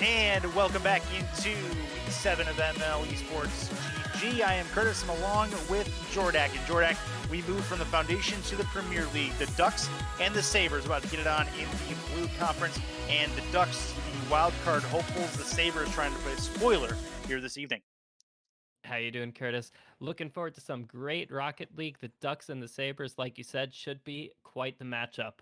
And welcome back into Week 7 of MLE Esports GG. I am Curtis. I'm along with Jordak. And Jordak, we move from the Foundation to the Premier League. The Ducks and the Sabres about to get it on in the Blue Conference. And the Ducks, the wild card hopefuls, the Sabres trying to play spoiler here this evening. How you doing, Curtis? Looking forward to some great Rocket League. The Ducks and the Sabres, like you said, should be quite the matchup.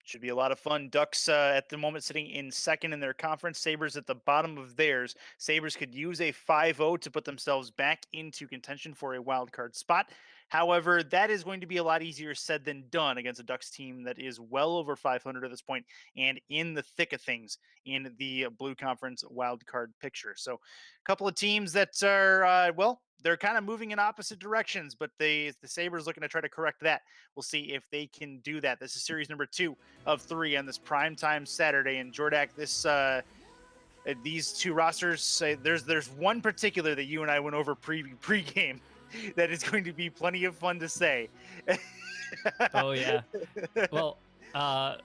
Should be a lot of fun. Ducks at the moment sitting in second in their conference. Sabres at the bottom of theirs. Sabres could use a 5-0 to put themselves back into contention for a wild card spot. However, that is going to be a lot easier said than done against a Ducks team that is well over 500 at this point and in the thick of things in the Blue Conference wild card picture. So, a couple of teams that are, they're kind of moving in opposite directions, but the Sabres looking to try to correct that. We'll see if they can do that. This is series number 2 of 3 on this primetime Saturday. And Jordak, these two rosters, there's one particular that you and I went over pregame that is going to be plenty of fun to say. Oh yeah. Well,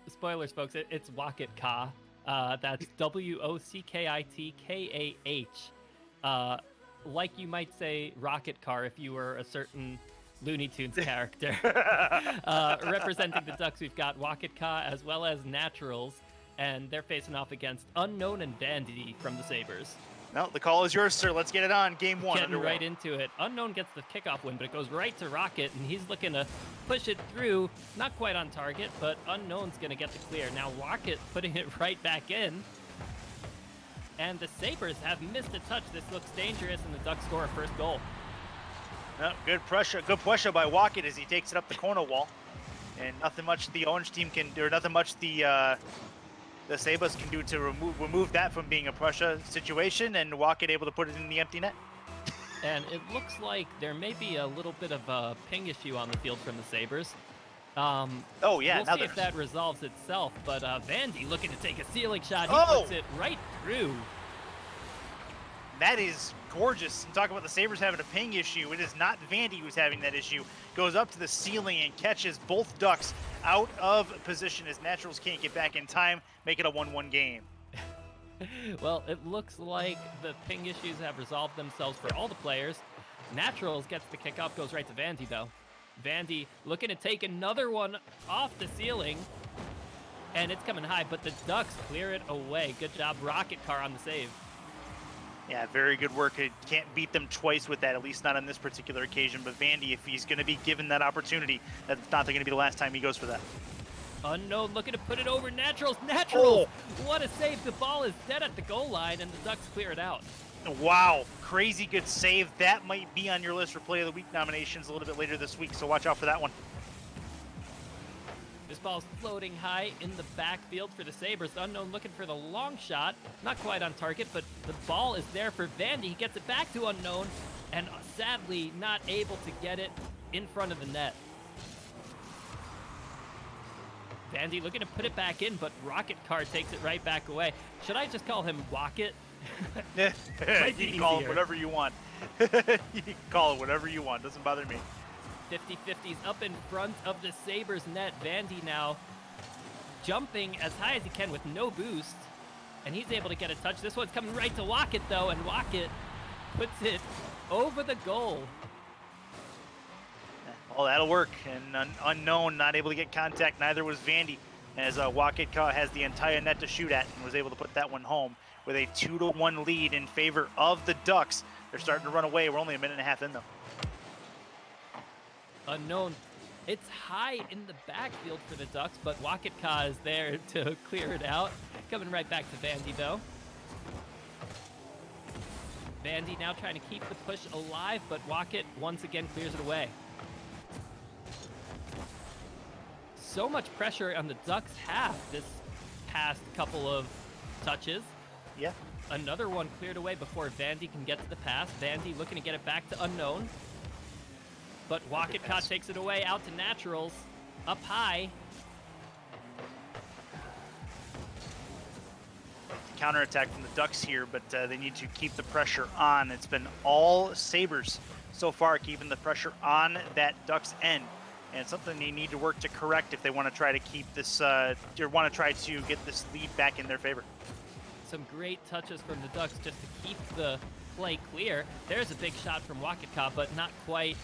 spoilers, folks. It's Wocket Ka. That's WOCKITKAH. Like you might say Rocket Car if you were a certain Looney Tunes character. Representing the Ducks, we've got Wocket Ka as well as Naturals, and they're facing off against Unknown and Vandy from the Sabres. No, the call is yours, sir. Let's get it on. Game 1. Getting right into it. Unknown gets the kickoff win, but it goes right to Rocket, and he's looking to push it through. Not quite on target, but Unknown's going to get the clear. Now Rocket putting it right back in. And the Sabres have missed a touch. This looks dangerous, and the Ducks score a first goal. Good pressure by Wocket as he takes it up the corner wall. And nothing much the Orange team can do, or nothing much the Sabres can do to remove that from being a pressure situation, and Wocket able to put it in the empty net. And it looks like there may be a little bit of a ping issue on the field from the Sabres. Oh yeah, we'll see if that resolves itself. But Vandy looking to take a ceiling shot. He puts it right through. That is gorgeous. And talk about the Sabres having a ping issue. It is not Vandy who's having that issue. Goes up to the ceiling and catches both Ducks out of position as Naturals can't get back in time. Make it a 1-1 game. Well, it looks like the ping issues have resolved themselves for all the players. Naturals gets the kickoff, goes right to Vandy, though. Vandy looking to take another one off the ceiling. And it's coming high, but the Ducks clear it away. Good job, Rocket Car on the save. Yeah, very good work. It can't beat them twice with that, at least not on this particular occasion. But Vandy, if he's going to be given that opportunity, that's not going to be the last time he goes for that. Unknown looking to put it over Naturals. Naturals! What a save. The ball is dead at the goal line, and the Ducks clear it out. Wow, crazy good save. That might be on your list for Play of the Week nominations a little bit later this week, so watch out for that one. This ball's floating high in the backfield for the Sabres. Unknown looking for the long shot. Not quite on target, but the ball is there for Vandy. He gets it back to Unknown, and sadly not able to get it in front of the net. Vandy looking to put it back in, but Rocket Car takes it right back away. Should I just call him Wocket? You can call him whatever you want. You can call it whatever you want. Doesn't bother me. 50-50's up in front of the Sabres net. Vandy now jumping as high as he can with no boost, and he's able to get a touch. This one's coming right to Wocket, though, and Wocket puts it over the goal. Oh, that'll work. And Unknown not able to get contact. Neither was Vandy, as Wocket has the entire net to shoot at and was able to put that one home with a 2-1 lead in favor of the Ducks. They're starting to run away. We're only a minute and a half in, though. Unknown. It's high in the backfield for the Ducks, but Wocket Ka is there to clear it out. Coming right back to Vandy, though. Vandy now trying to keep the push alive, but Wocket once again clears it away. So much pressure on the Ducks half this past couple of touches. Yeah. Another one cleared away before Vandy can get to the pass. Vandy looking to get it back to Unknown. But Wocket Ka takes it away out to Naturals. Up high. Counterattack from the Ducks here, but they need to keep the pressure on. It's been all Sabres so far, keeping the pressure on that Ducks end. And it's something they need to work to correct if they want to try to keep this, or want to try to get this lead back in their favor. some great touches from the Ducks just to keep the play clear. There's a big shot from Wakitka, but not quite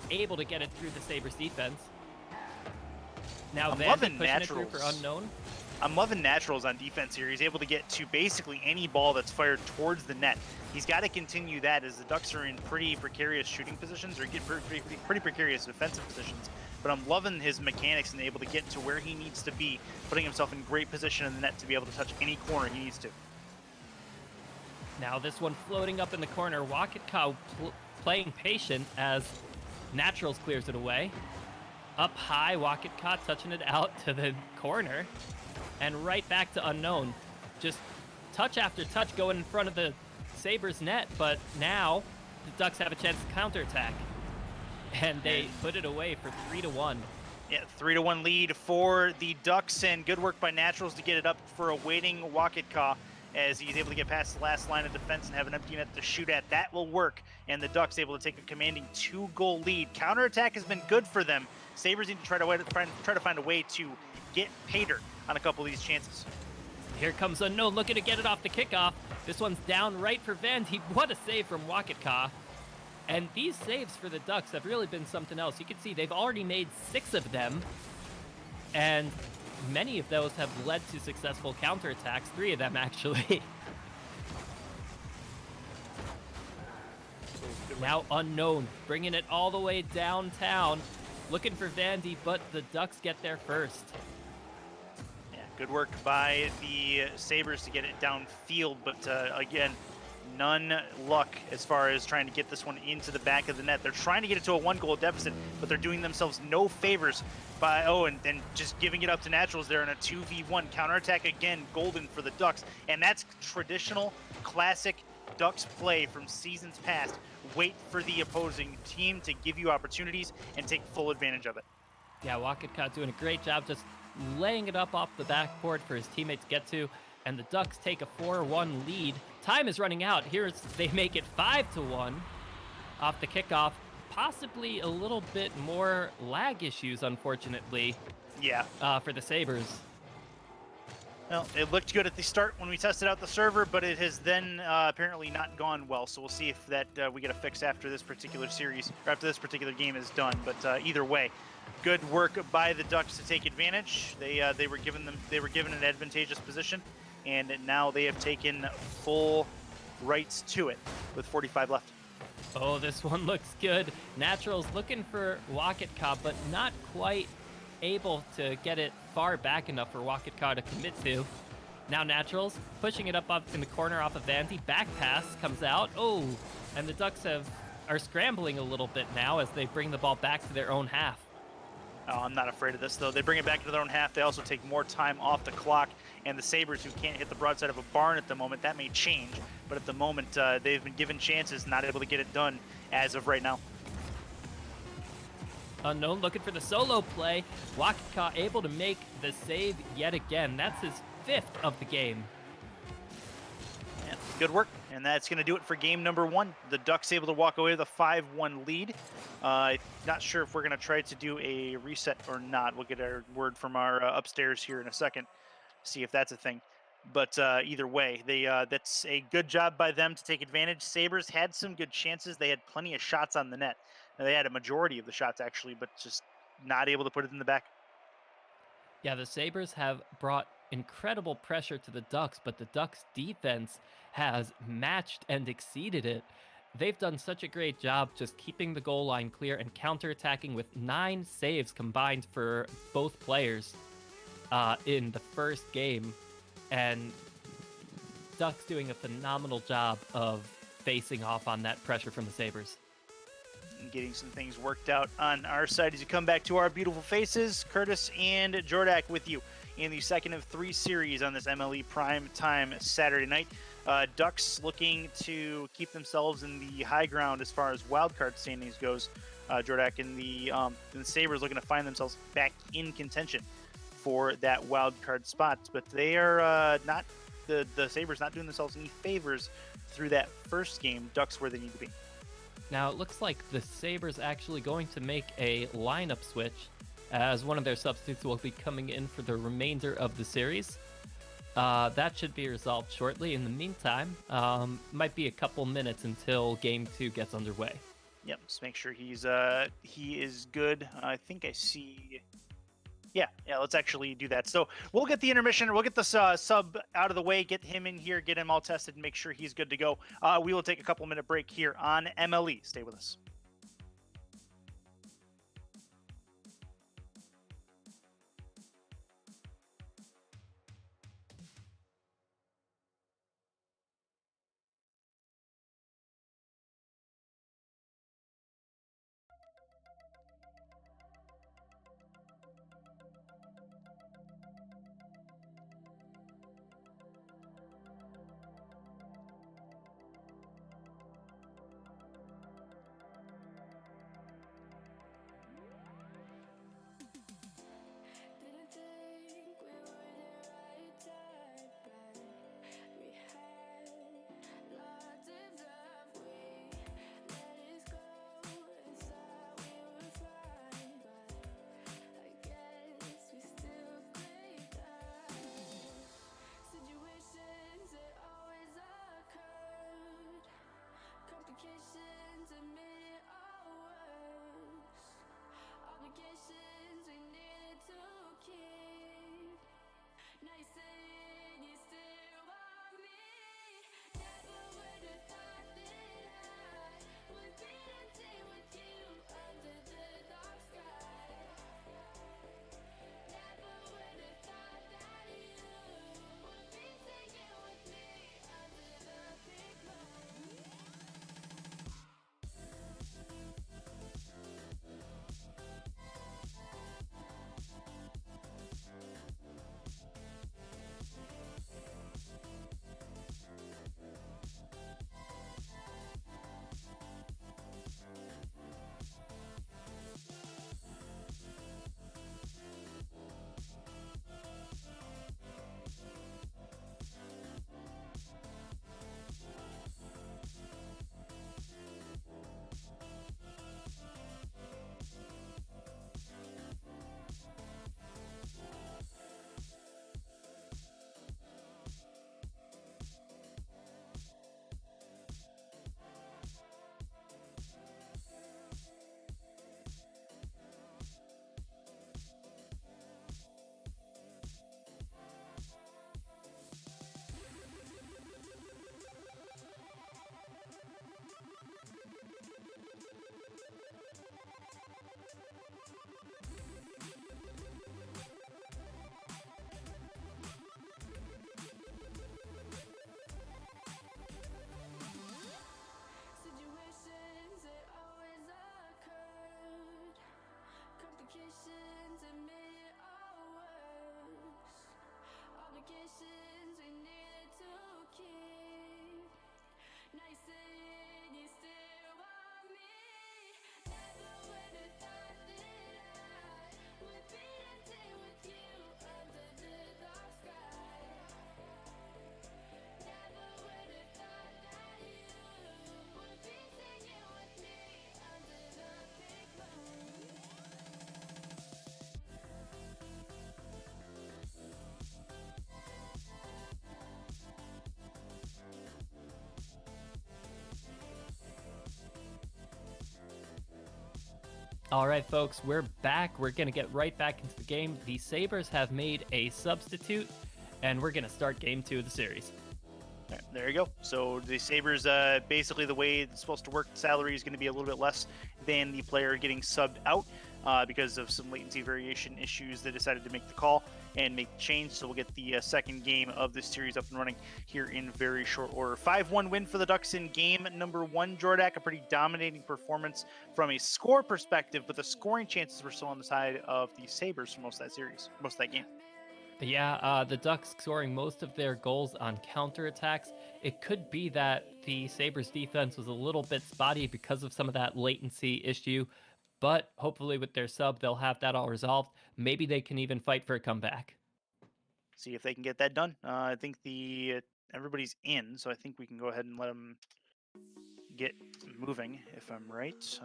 able to get it through the Sabres defense. Now I'm Vandy loving pushing it through for Naturals. Unknown. I'm loving Naturals on defense here. He's able to get to basically any ball that's fired towards the net. He's got to continue that as the Ducks are in pretty precarious shooting positions or get pretty precarious defensive positions. But I'm loving his mechanics and able to get to where he needs to be, putting himself in great position in the net to be able to touch any corner he needs to. Now this one floating up in the corner. Wakitka playing patient as Naturals clears it away. Up high, Wakitka touching it out to the corner. And right back to Unknown. Just touch after touch going in front of the Sabres net, but now the Ducks have a chance to counterattack. And they put it away for 3-1. Yeah, 3-1 lead for the Ducks, and good work by Naturals to get it up for a waiting Wakitka as he's able to get past the last line of defense and have an empty net to shoot at. That will work, and the Ducks able to take a commanding 2-goal lead. Counterattack has been good for them. Sabres need to try to find a way to get Pater on a couple of these chances. Here comes Unknown looking to get it off the kickoff. This one's down right for Vandy. What a save from Wakitka. And these saves for the Ducks have really been something else. You can see they've already made 6 of them, and many of those have led to successful counterattacks, 3 of them actually. Now Unknown, bringing it all the way downtown, looking for Vandy, but the Ducks get there first. Yeah, good work by the Sabres to get it downfield, but again, none luck as far as trying to get this one into the back of the net. They're trying to get it to a 1-goal deficit, but they're doing themselves no favors by, and just giving it up to Naturals there in a 2v1 counterattack. Again, golden for the Ducks, and that's traditional, classic Ducks play from seasons past. Wait for the opposing team to give you opportunities and take full advantage of it. Yeah, Wakitka doing a great job just laying it up off the backboard for his teammates to get to, and the Ducks take a 4-1 lead. Time is running out. They make it 5-1 off the kickoff. Possibly a little bit more lag issues, unfortunately. Yeah. For the Sabres. Well, it looked good at the start when we tested out the server, but it has then apparently not gone well. So we'll see if that we get a fix after this particular series, or after this particular game is done. But either way, good work by the Ducks to take advantage. They were given an advantageous position, and now they have taken full rights to it with 45 left. Oh, this one looks good. Naturals looking for Wakitka, but not quite able to get it far back enough for Wakitka to commit to. Now Naturals pushing it up in the corner off of Vandy. Back pass comes out. Oh, and the Ducks are scrambling a little bit now as they bring the ball back to their own half. Oh, I'm not afraid of this, though. They bring it back to their own half. They also take more time off the clock. And the Sabres, who can't hit the broadside of a barn at the moment, that may change. But at the moment, they've been given chances, not able to get it done as of right now. Unknown looking for the solo play. Wakitka able to make the save yet again. That's his 5th of the game. Yeah, good work. And that's going to do it for game number 1. The Ducks able to walk away with a 5-1 lead. Not sure if we're going to try to do a reset or not. We'll get our word from our upstairs here in a second, see if that's a thing. But either way, that's a good job by them to take advantage. Sabres had some good chances. They had plenty of shots on the net. They had a majority of the shots, actually, but just not able to put it in the back. Yeah, the Sabres have brought incredible pressure to the Ducks, but the Ducks' defense has matched and exceeded it. They've done such a great job just keeping the goal line clear and counterattacking with 9 saves combined for both players in the first game. And Ducks doing a phenomenal job of facing off on that pressure from the Sabres. And getting some things worked out on our side as you come back to our beautiful faces. Curtis and Jordak with you in the second of 3 series on this MLE Prime Time Saturday night. Ducks looking to keep themselves in the high ground as far as wildcard standings goes. Jordak and the Sabres looking to find themselves back in contention for that wildcard spot. But they are not, the Sabres not doing themselves any favors through that first game. Ducks where they need to be. Now, it looks like the Sabres actually going to make a lineup switch as one of their substitutes will be coming in for the remainder of the series. That should be resolved shortly. In the meantime, might be a couple minutes until game two gets underway. Yep, just make sure he is good. I think I see. Yeah. Let's actually do that. So we'll get the intermission. We'll get the sub out of the way. Get him in here. Get him all tested. And make sure he's good to go. We will take a couple minute break here on MLE. Stay with us. Didn't think we were the right type, but we had lots of love. We let it go and thought we were fine, but I guess we still played out. Situations that always occurred, complications that made it all worse. Obligations we needed to keep. Now you're saying you still want me. Never would have thought that I would be dancing with you under the dark sky. Never would have thought that you would be singing with me under the big moon. Situations that always occurred, complications that made it all worse. Obligations we needed to keep. Now you're saying you still want me. Never would have thought that I would be dancing with you under the dark sky. Never would have thought that you would be singing with me under the big moon. All right, folks, we're back. We're going to get right back into the game. The Sabres have made a substitute, and we're going to start game two of the series. All right, there you go. So the Sabres, basically the way it's supposed to work, salary is going to be a little bit less than the player getting subbed out because of some latency variation issues. They decided to make the call and make the change. So we'll get the second game of this series up and running here in very short order. 5-1 win for the Ducks in game number one. Jordak, a pretty dominating performance from a score perspective, but the scoring chances were still on the side of the Sabres for most of that series, most of that game. Yeah, the Ducks scoring most of their goals on counterattacks. It could be that the Sabres defense was a little bit spotty because of some of that latency issue, but hopefully with their sub, they'll have that all resolved. Maybe they can even fight for a comeback. See if they can get that done. I think the everybody's in, so I think we can go ahead and let them get moving, if I'm right.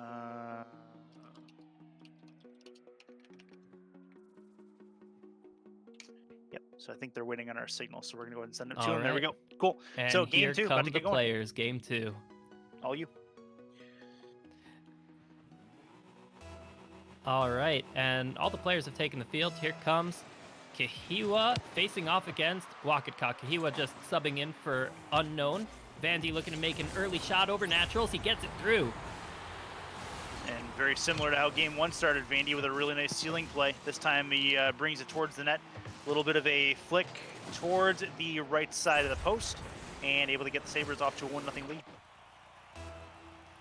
Yep. So I think they're waiting on our signal. So we're gonna go ahead and send them to All them. There we right. go. Cool. So And game here two, about come to the get going. players. Game 2. All you. All right, and all the players have taken the field. Here comes Kahiwa facing off against Wakatka. Kahiwa just subbing in for Unknown. Vandy looking to make an early shot over Naturals. He gets it through. And very similar to how game one started, Vandy with a really nice ceiling play. This time he brings it towards the net. A little bit of a flick towards the right side of the post and able to get the Sabres off to a 1-0 lead.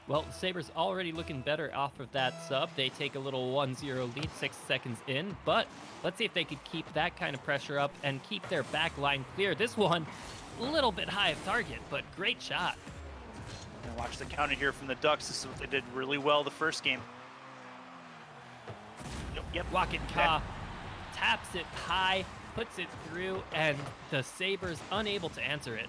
Well, the Sabres already looking better off of that sub. They take a little 1-0 lead 6 seconds in, but let's see if they could keep that kind of pressure up and keep their back line clear. This one, a little bit high of target, but great shot. And watch the counter here from the Ducks. This is what they did really well the first game. Yep. Wakatka taps it high, puts it through, and the Sabres unable to answer it.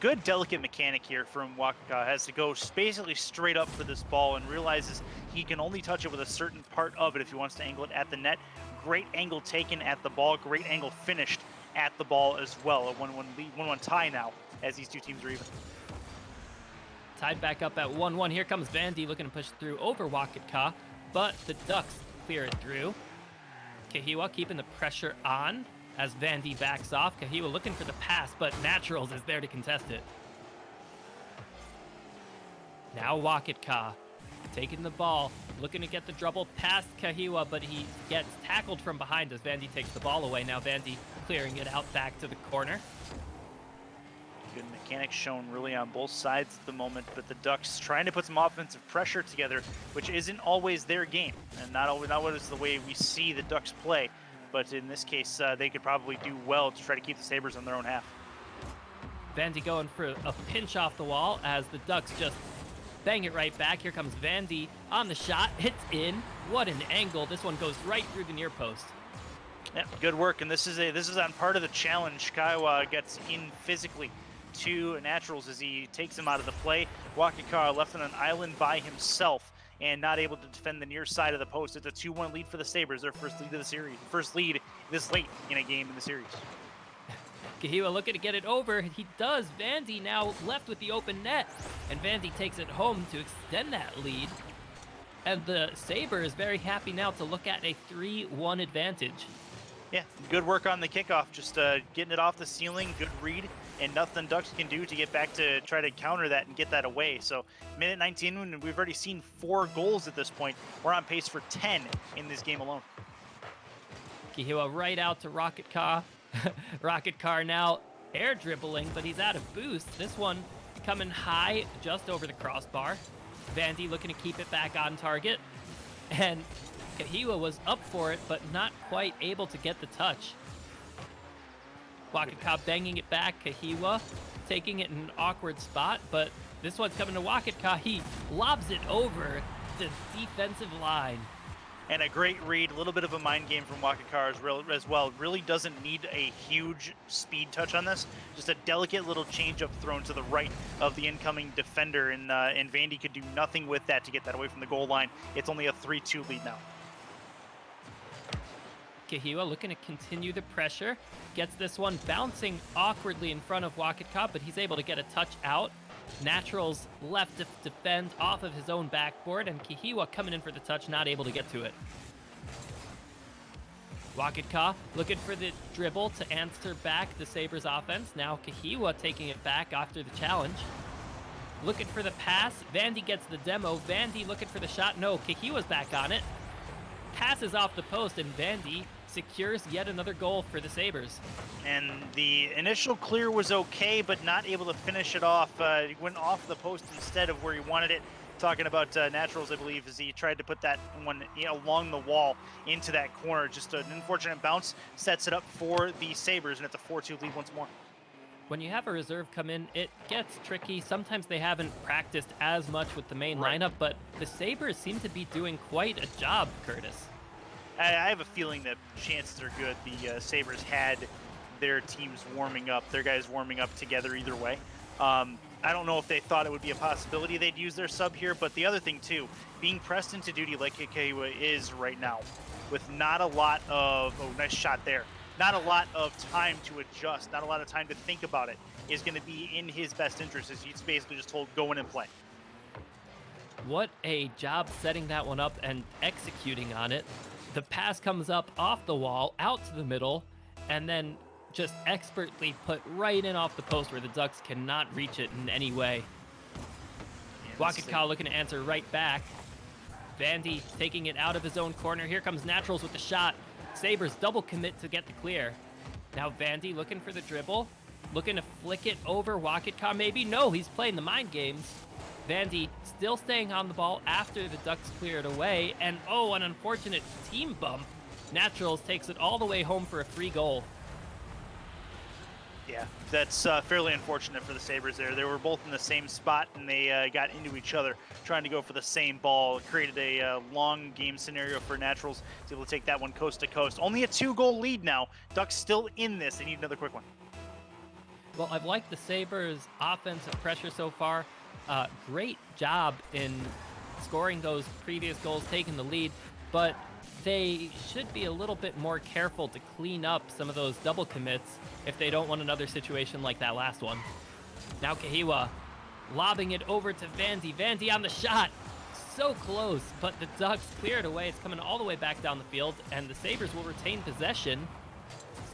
Good delicate mechanic here from Wakatka. Has to go basically straight up for this ball and realizes he can only touch it with a certain part of it if he wants to angle it at the net. Great angle taken at the ball, great angle finished at the ball as well. A 1-1 lead, 1-1 tie now as these two teams are even. Tied back up at 1-1. Here comes Vandy looking to push through over Wakatka, but the Ducks clear it through. Kahiwa keeping the pressure on as Vandy backs off. Kahiwa looking for the pass, but Naturals is there to contest it. Now Wakatka taking the ball, looking to get the dribble past Kahiwa, but he gets tackled from behind as Vandy takes the ball away. Now Vandy clearing it out back to the corner. Good mechanics shown really on both sides at the moment, but the Ducks trying to put some offensive pressure together, which isn't always their game, and not always the way we see the Ducks play. But in this case, they could probably do well to try to keep the Sabres on their own half. Vandy going for a pinch off the wall as the Ducks just bang it right back. Here comes Vandy on the shot, hits in. What an angle! This one goes right through the near post. Yeah, good work, and this is on part of the challenge. Kiowa gets in physically to Naturals as he takes him out of the play. Wakatka left on an island by himself and not able to defend the near side of the post. It's a 2-1 lead for the Sabres, their first lead of the series. First lead this late in a game in the series. Kahiwa looking to get it over. He does. Vandy now left with the open net, and Vandy takes it home to extend that lead. And the Sabres very happy now to look at a 3-1 advantage. Yeah, good work on the kickoff, just getting it off the ceiling, good read, and nothing Ducks can do to get back to try to counter that and get that away. So minute 19, and we've already seen 4 goals at this point. We're on pace for 10 in this game alone. Kahiwa right out to Rocket Car. Rocket Car now air dribbling, but he's out of boost. This one coming high just over the crossbar. Vandy looking to keep it back on target. And Kahiwa was up for it, but not quite able to get the touch. Wakatka banging it back. Kahiwa taking it in an awkward spot, but this one's coming to Wakatka. He lobs it over the defensive line. And a great read, a little bit of a mind game from Wakatka as well. Really doesn't need a huge speed touch on this. Just a delicate little change-up thrown to the right of the incoming defender, and Vandy could do nothing with that to get that away from the goal line. It's only a 3-2 lead now. Kahiwa looking to continue the pressure. Gets this one bouncing awkwardly in front of Wakatka, but he's able to get a touch out. Naturals left to defend off of his own backboard, and Kahiwa coming in for the touch, not able to get to it. Wakatka looking for the dribble to answer back the Sabres offense. Now Kahiwa taking it back after the challenge. Looking for the pass. Vandy gets the demo. Vandy looking for the shot. No, Kahiwa's back on it. Passes off the post, and Vandy secures yet another goal for the Sabres. And the initial clear was okay, but not able to finish it off. It went off the post instead of where he wanted it. Talking about Naturals, I believe, as he tried to put that one along the wall into that corner. Just an unfortunate bounce sets it up for the Sabres, and it's a 4-2 lead once more. When you have a reserve come in, it gets tricky. Sometimes they haven't practiced as much with the main lineup, but the Sabres seem to be doing quite a job, Curtis. I have a feeling that chances are good the Sabres had their teams warming up, their guys warming up together either way. I don't know if they thought it would be a possibility they'd use their sub here, but the other thing too, being pressed into duty like Kahiwa is right now, with not a lot of, oh, nice shot there, not a lot of time to adjust, not a lot of time to think about it is going to be in his best interest, as he's basically just told, go in and play. What a job setting that one up and executing on it. The pass comes up off the wall, out to the middle, and then just expertly put right in off the post where the Ducks cannot reach it in any way. Wakika looking to answer right back. Vandy taking it out of his own corner. Here comes Naturals with the shot. Sabres double commit to get the clear. Now Vandy looking for the dribble, looking to flick it over. Wakika maybe? No, he's playing the mind games. Vandy still staying on the ball after the Ducks clear it away. And oh, an unfortunate team bump. Naturals takes it all the way home for a free goal. Yeah, that's fairly unfortunate for the Sabres there. They were both in the same spot, and they got into each other trying to go for the same ball. It created a long game scenario for Naturals to be able to take that one coast to coast. Only a 2-goal lead now. Ducks still in this. They need another quick one. Well, I've liked the Sabres' offensive pressure so far. Great job in scoring those previous goals, taking the lead, but they should be a little bit more careful to clean up some of those double commits if they don't want another situation like that last one. Now Kahiwa lobbing it over to Vandy. Vandy on the shot. So close, but the Ducks clear it away. It's coming all the way back down the field, and the Sabres will retain possession.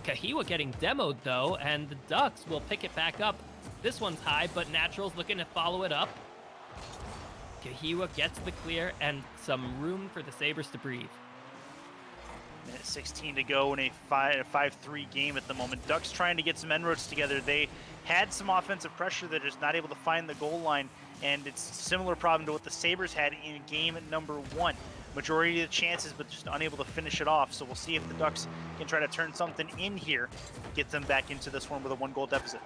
Kahiwa getting demoed, though, and the Ducks will pick it back up. This one's high, but Naturals looking to follow it up. Kahiwa gets the clear and some room for the Sabres to breathe. Minute 16 to go in a 5-3 game at the moment. Ducks trying to get some inroads together. They had some offensive pressure. They're just not able to find the goal line, and it's a similar problem to what the Sabres had in game number 1. Majority of the chances, but just unable to finish it off. So we'll see if the Ducks can try to turn something in here, get them back into this one with a 1-goal deficit.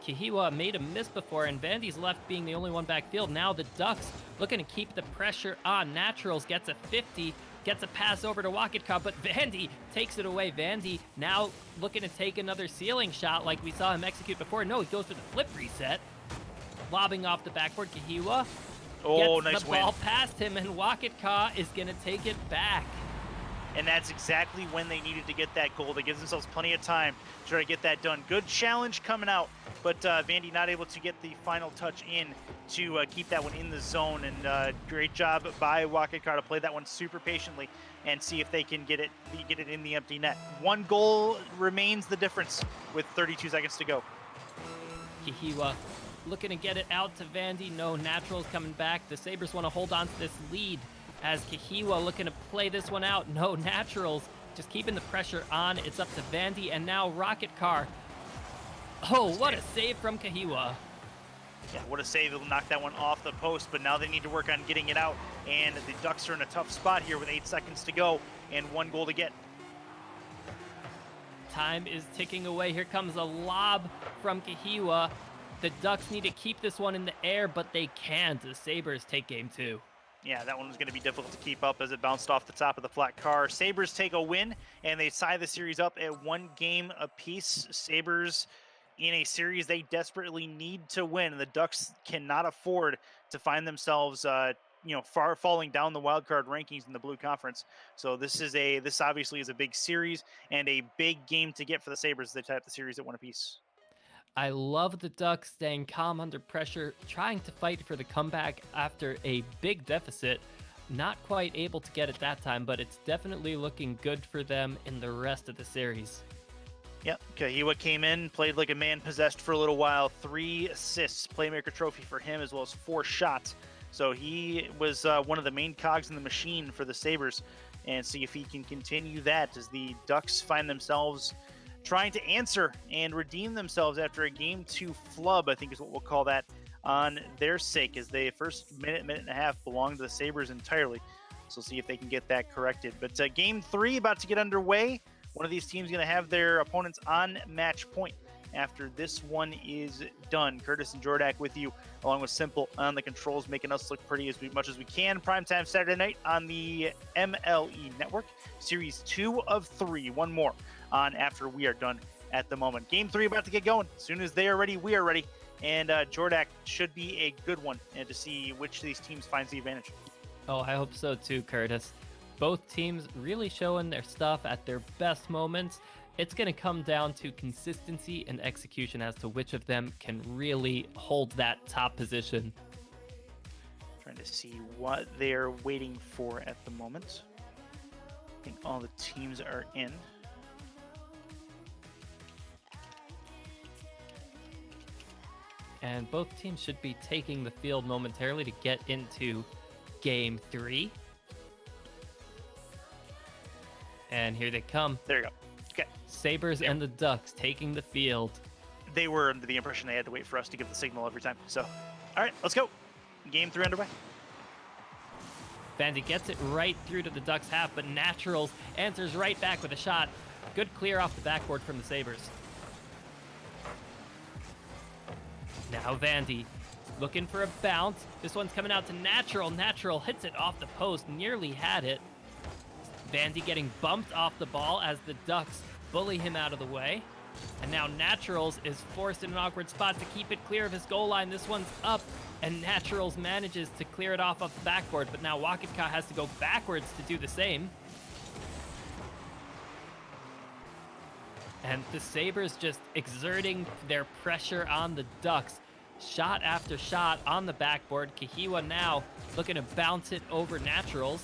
Kahiwa made a miss before, and Vandy's left being the only one backfield. Now the Ducks looking to keep the pressure on. Naturals gets a 50, gets a pass over to Wakitka, but Vandy takes it away. Vandy now looking to take another ceiling shot like we saw him execute before. No, he goes for the flip reset. Lobbing off the backboard, Kahiwa gets Nice the win. ball past him, and Wakitka is going to take it back. And that's exactly when they needed to get that goal. They give themselves plenty of time to try to get that done. Good challenge coming out, but Vandy not able to get the final touch in to keep that one in the zone. And great job by Wakikar to play that one super patiently and see if they can get it in the empty net. 1 goal remains the difference with 32 seconds to go. Kahiwa looking to get it out to Vandy. No, Naturals coming back. The Sabres want to hold on to this lead as Kahiwa looking to play this one out. No, Naturals just keeping the pressure on. It's up to Vandy, and now Rocket Car. Oh, what a save from Kahiwa. Yeah, what a save. It'll knock that one off the post, but now they need to work on getting it out. And the Ducks are in a tough spot here with 8 seconds to go and 1 goal to get. Time is ticking away. Here comes a lob from Kahiwa. The Ducks need to keep this one in the air, but they can't. The Sabres take game 2. Yeah, that one was going to be difficult to keep up as it bounced off the top of the flat car. Sabres take a win, and they tie the series up at 1 game apiece. Sabres in a series they desperately need to win, and the Ducks cannot afford to find themselves far falling down the wild card rankings in the Blue Conference. So this obviously is a big series and a big game to get for the Sabres as they tie up the series at 1 apiece. I love the Ducks staying calm under pressure, trying to fight for the comeback after a big deficit. Not quite able to get it that time, but it's definitely looking good for them in the rest of the series. Yep, Kahiwa came in, played like a man possessed for a little while. 3 assists, playmaker trophy for him, as well as 4 shots. So he was one of the main cogs in the machine for the Sabres, and see if he can continue that as the Ducks find themselves trying to answer and redeem themselves after a game 2 flub, I think is what we'll call that, on their sake, as the first minute and a half belonged to the Sabres entirely. So see if they can get that corrected. But game 3 about to get underway. One of these teams going to have their opponents on match point after this one is done. Curtis and Jordak with you, along with Simple on the controls, making us look pretty as much as we can. Primetime Saturday night on the MLE Network. Series 2 of 3. One more on after we are done at the moment. Game 3 about to get going. As soon as they are ready, we are ready. And Jordak should be a good one, and to see which of these teams finds the advantage. Oh, I hope so too, Curtis. Both teams really showing their stuff at their best moments. It's going to come down to consistency and execution as to which of them can really hold that top position. Trying to see what they're waiting for at the moment. I think all the teams are in. And both teams should be taking the field momentarily to get into game 3. And here they come. There you go. Okay. Sabres and the Ducks taking the field. They were under the impression they had to wait for us to give the signal every time. So, all right, let's go. Game 3 underway. Vandy gets it right through to the Ducks half, but Naturals answers right back with a shot. Good clear off the backboard from the Sabres. Now Vandy looking for a bounce. This one's coming out to Natural. Natural hits it off the post, nearly had it. Vandy getting bumped off the ball as the Ducks bully him out of the way. And now Naturals is forced in an awkward spot to keep it clear of his goal line. This one's up, and Naturals manages to clear it off the backboard, but now Wakitka has to go backwards to do the same. And the Sabres just exerting their pressure on the Ducks. Shot after shot on the backboard. Kahiwa now looking to bounce it over Naturals.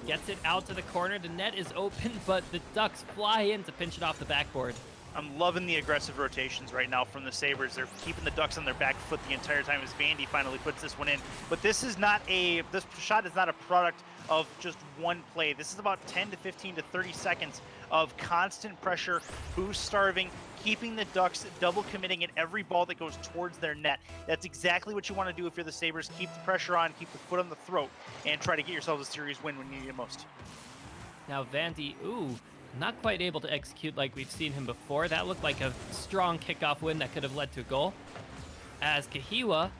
Gets it out to the corner. The net is open, but the Ducks fly in to pinch it off the backboard. I'm loving the aggressive rotations right now from the Sabres. They're keeping the Ducks on their back foot the entire time as Vandy finally puts this one in. But this shot is not a product of just one play. This is about 10 to 15 to 30 seconds of constant pressure, boost starving, keeping the Ducks double committing at every ball that goes towards their net. That's exactly what you want to do if you're the Sabres. Keep the pressure on, keep the foot on the throat, and try to get yourselves a series win when you need it most. Now Vandy, not quite able to execute like we've seen him before. That looked like a strong kickoff win that could have led to a goal. As Kahiwa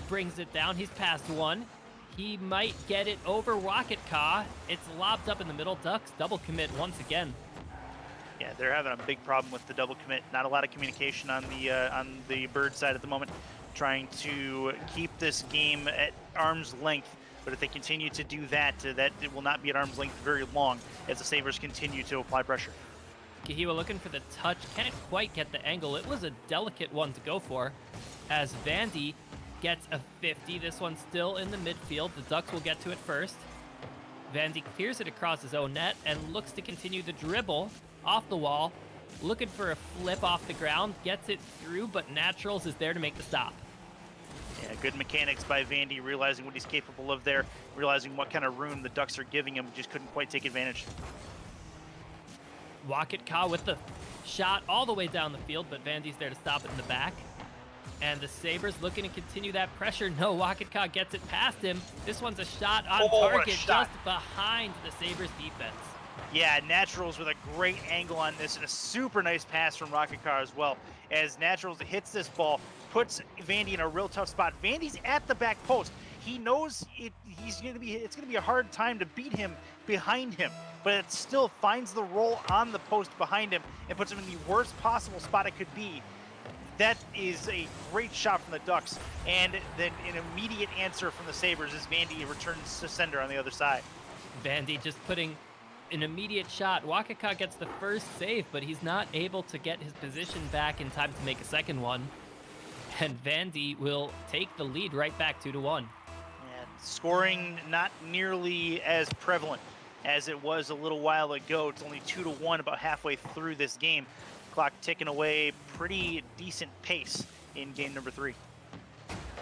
brings it down, he's past one. He might get it over Wakitka. It's lobbed up in the middle. Ducks double commit once again. Yeah, they're having a big problem with the double commit. Not a lot of communication on the Bird side at the moment, trying to keep this game at arm's length. But if they continue to do that, that it will not be at arm's length very long as the Sabres continue to apply pressure. Kahiwa looking for the touch, can't quite get the angle. It was a delicate one to go for, as Vandy gets a 50. This one's still in the midfield. The Ducks will get to it first. Vandy clears it across his own net and looks to continue the dribble off the wall, looking for a flip off the ground, gets it through, but Naturals is there to make the stop. Yeah, good mechanics by Vandy, realizing what he's capable of there, realizing what kind of room the Ducks are giving him, just couldn't quite take advantage. Wakitka with the shot all the way down the field, but Vandy's there to stop it in the back. And the Sabres looking to continue that pressure. No, Wakitka gets it past him. This one's a shot on target, just behind the Sabres defense. Yeah, Naturals with a great angle on this and a super nice pass from Wakitka as well. As Naturals hits this ball, puts Vandy in a real tough spot. Vandy's at the back post. He knows it's going to be a hard time to beat him behind him, but it still finds the roll on the post behind him and puts him in the worst possible spot it could be. That is a great shot from the Ducks, and then an immediate answer from the Sabres as Vandy returns to sender on the other side. Vandy just putting an immediate shot. Wakitka gets the first save, but he's not able to get his position back in time to make a second one. And Vandy will take the lead right back 2-1. And scoring not nearly as prevalent as it was a little while ago. It's only 2-1 about halfway through this game. Clock ticking away, pretty decent pace in game number 3.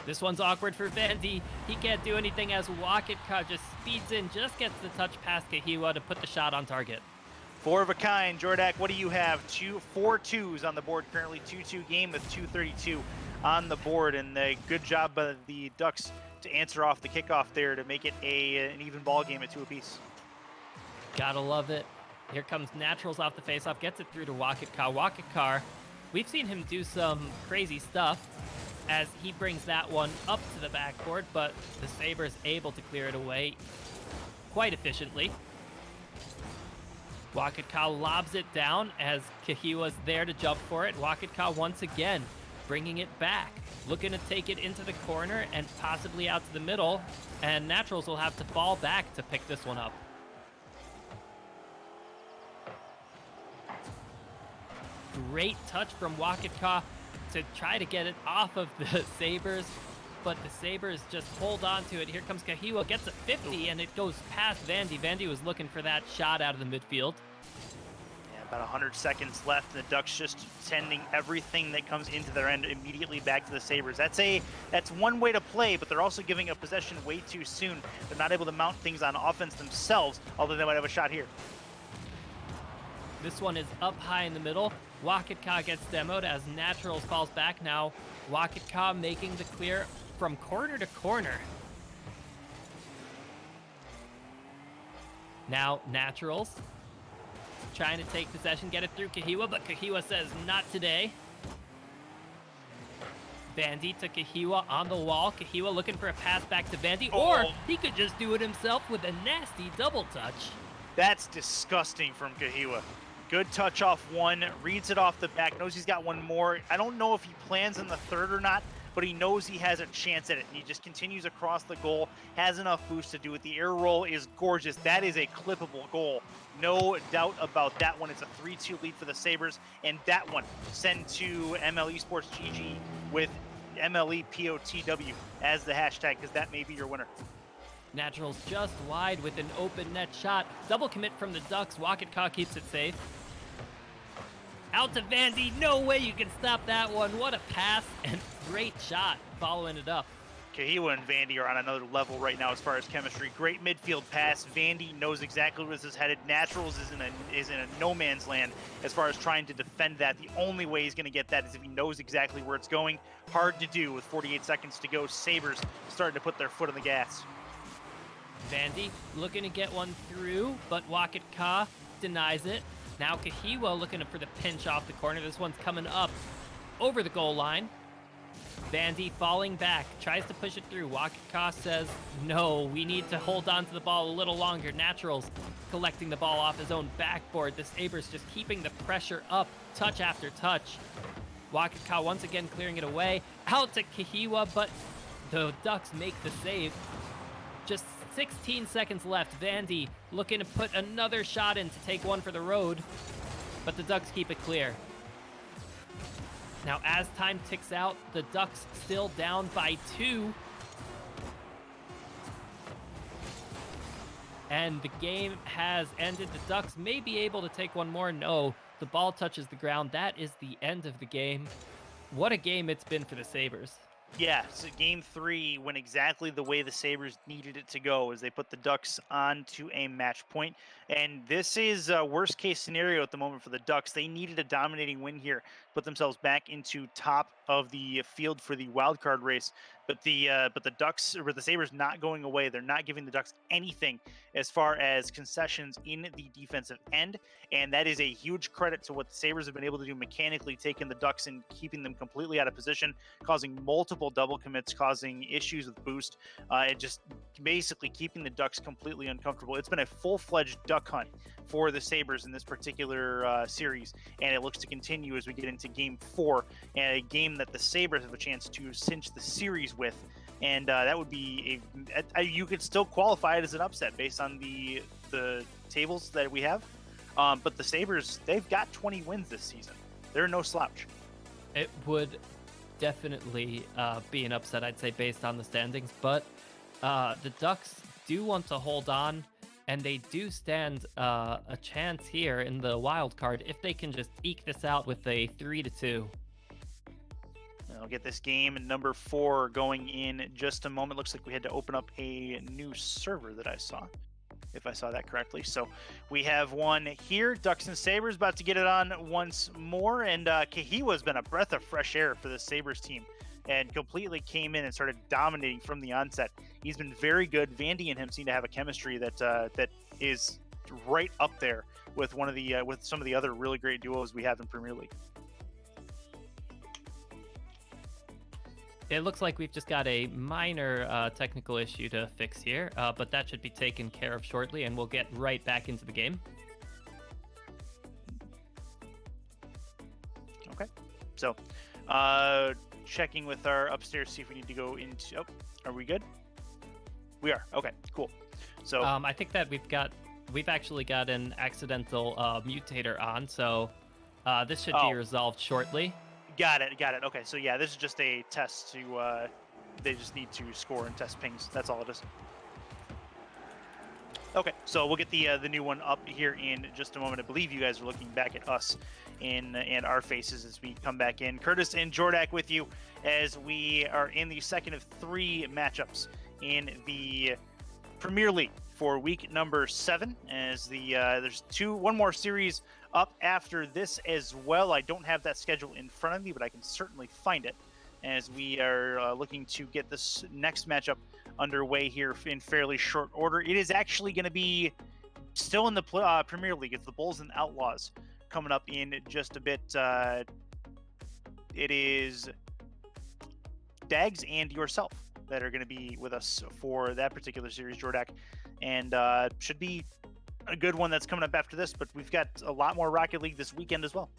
This one's awkward for Vandy. He can't do anything as Wakitka just speeds in, just gets the touch past Kahiwa to put the shot on target. 4 of a kind. Jordak, what do you have? 4 2s on the board currently. 2-2 game with 2:32 on the board, and a good job by the Ducks to answer off the kickoff there to make it an even ball game at 2 apiece. Gotta love it. Here comes Naturals off the faceoff, gets it through to Wakitka. Wakitka, we've seen him do some crazy stuff as he brings that one up to the backboard, but the Sabres able to clear it away quite efficiently. Wakitka lobs it down as Kahiwa's there to jump for it. Wakitka once again bringing it back, looking to take it into the corner and possibly out to the middle, and Naturals will have to fall back to pick this one up. Great touch from Wakitka to try to get it off of the Sabres, but the Sabres just hold on to it. Here comes Kahiwa, gets a 50, and it goes past Vandy. Vandy was looking for that shot out of the midfield. Yeah, about 100 seconds left. The Ducks just sending everything that comes into their end immediately back to the Sabres. That's one way to play, but they're also giving up possession way too soon. They're not able to mount things on offense themselves, although they might have a shot here. This one is up high in the middle. Wakitka gets demoed as Naturals falls back. Now Wakitka making the clear from corner to corner. Now Naturals trying to take possession, get it through Kahiwa, but Kahiwa says not today. Vandy to Kahiwa on the wall. Kahiwa looking for a pass back to Vandy, or he could just do it himself with a nasty double touch. That's disgusting from Kahiwa. Good touch off one, reads it off the back, knows he's got one more. I don't know if he plans on the third or not, but he knows he has a chance at it. And he just continues across the goal, has enough boost to do it. The air roll is gorgeous. That is a clippable goal. No doubt about that one. It's a 3-2 lead for the Sabres. And that one sent to MLE Esports GG with MLE POTW as the hashtag, because that may be your winner. Naturals just wide with an open net shot. Double commit from the Ducks. Wakitka keeps it safe. Out to Vandy. No way you can stop that one. What a pass and great shot following it up. Kahiwa and Vandy are on another level right now as far as chemistry. Great midfield pass. Vandy knows exactly where this is headed. Naturals is in a no man's land as far as trying to defend that. The only way he's going to get that is if he knows exactly where it's going. Hard to do with 48 seconds to go. Sabres starting to put their foot on the gas. Vandy looking to get one through, but Wakitka denies it. Now Kahiwa looking for the pinch off the corner. This one's coming up over the goal line. Vandy falling back, tries to push it through. Wakitka says, no, we need to hold on to the ball a little longer. Naturals collecting the ball off his own backboard. The Sabres just keeping the pressure up, touch after touch. Wakitka once again clearing it away. Out to Kahiwa, but the Ducks make the save. Just 16 seconds left. Vandy looking to put another shot in to take one for the road, but the Ducks keep it clear. Now, as time ticks out, the Ducks still down by 2. And the game has ended. The Ducks may be able to take one more. No, the ball touches the ground. That is the end of the game. What a game it's been for the Sabres. Yeah, so game 3 went exactly the way the Sabres needed it to go as they put the Ducks onto a match point. And this is a worst case scenario at the moment for the Ducks. They needed a dominating win here, put themselves back into top of the field for the wild card race. But the Ducks, or the Sabres, not going away. They're not giving the Ducks anything as far as concessions in the defensive end, and that is a huge credit to what the Sabres have been able to do mechanically, taking the Ducks and keeping them completely out of position, causing multiple double commits, causing issues with boost, and just basically keeping the Ducks completely uncomfortable. It's been a full-fledged duck hunt for the Sabres in this particular series, and it looks to continue as we get into game 4, and a game that the Sabres have a chance to cinch the series with. And that would be you could still qualify it as an upset based on the tables that we have. But the Sabres, they've got 20 wins this season. They're no slouch. It would definitely be an upset, I'd say, based on the standings. But the Ducks do want to hold on, and they do stand a chance here in the wild card if they can just eke this out with a 3-2. I'll get this game number 4 going in just a moment. Looks like we had to open up a new server that I saw, if I saw that correctly. So we have one here. Ducks and Sabres about to get it on once more. And Kahiwa's been a breath of fresh air for the Sabres team and completely came in and started dominating from the onset. He's been very good. Vandy and him seem to have a chemistry that is right up there with with some of the other really great duos we have in Premier League. It looks like we've just got a minor technical issue to fix here, but that should be taken care of shortly, and we'll get right back into the game. Okay. So Checking with our upstairs, see if we need to go into. Oh, are we good? We are. Okay, cool. So I think that we've actually got an accidental mutator on, so this should be oh, resolved shortly. got it. Okay, so yeah, this is just a test to. They just need to score and test pings. That's all it is. Okay, so we'll get the new one up here in just a moment. I believe you guys are looking back at us and our faces as we come back in. Curtis and Jordak with you as we are in the second of 3 matchups in the Premier League for week number 7. As there's one more series up after this as well. I don't have that schedule in front of me, but I can certainly find it as we are looking to get this next matchup underway here in fairly short order. It is actually going to be still in the Premier League. It's the Bulls and Outlaws coming up in just a bit. It is Dags and yourself that are going to be with us for that particular series, Jordak, and should be a good one that's coming up after this. But we've got a lot more Rocket League this weekend as well.